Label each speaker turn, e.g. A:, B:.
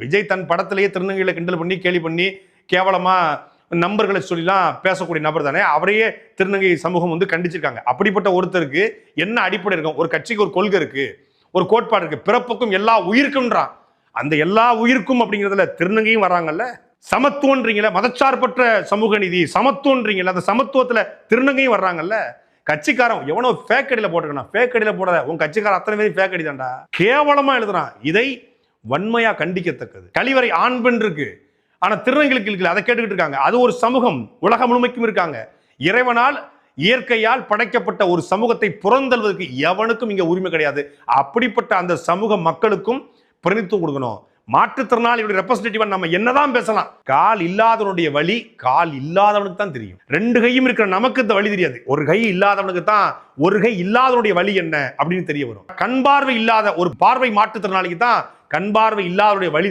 A: விஜய் தன் படத்திலேயே திருநங்கைகளை கிண்டல் பண்ணி கேலி பண்ணி கேவலமா நம்பர்களை சொல்லிலாம் பேசக்கூடிய நபர் தானே. அவரையே திருநங்கை சமூகம் வந்து கண்டிச்சிருக்காங்க. அப்படிப்பட்ட ஒருத்தருக்கு என்ன அடிப்படை இருக்கும்? ஒரு கட்சிக்கு ஒரு கொள்கை இருக்கு, ஒரு கோட்பாடு இருக்கு, பிறப்புக்கும் எல்லா உயிருக்கும்ன்றான். அந்த எல்லா உயிருக்கும் அப்படிங்கிறதுல திருநங்கையும் வராங்கல்ல. சமத்துவன்றீங்கள, மதச்சார்பற்ற சமூக நீதி சமத்துவன்றீங்கள, அந்த சமத்துவத்துல திருநங்கையும் வர்றாங்கல்ல. கட்சிக்காரன் எவனோ ஃபேக் அடியில போட்டுக்கணும், ஃபேக் அடியில போடாத, உன் கட்சிக்காரன் அத்தனை பேரும் ஃபேக் அடி தான்டா. கேவலமா எழுதுறான். இதை வன்மையா கண்டிக்கத்தக்கது. கழிவறை ஆண் பெண் இருக்கு, ஆனா திருநங்கைகளுக்கு இருக்குல்ல, அதை கேட்டுக்கிட்டு இருக்காங்க. அது ஒரு சமூகம், உலகம் முழுமைக்கும் இருக்காங்க. இறைவனால் இயற்கையால் படைக்கப்பட்ட ஒரு சமூகத்தை புறந்தள்வதற்கு எவனுக்கும் இங்க உரிமை கிடையாது. அப்படிப்பட்ட அந்த சமூக மக்களுக்கும் பிரதித்துவம் கொடுக்கணும். மாற்றுத்திறனாளியுடைய ரெப்ரசன்டேட்டிவா நம்ம என்னதான் பேசலாம், கால் இல்லாதவனுடைய வழி கால் இல்லாதவனுக்கு தான் தெரியும். ரெண்டு கையும் இருக்கிற நமக்கு இந்த வழி தெரியாது. ஒரு கை இல்லாதவனுக்கு தான் ஒரு கை இல்லாதவனுடைய வழி என்ன அப்படின்னு தெரிய வரும். கண் பார்வை இல்லாத ஒரு பார்வை மாற்றுத்திறனாளிக்கு தான் கண் பார்வை இல்லாதவனுடைய வழி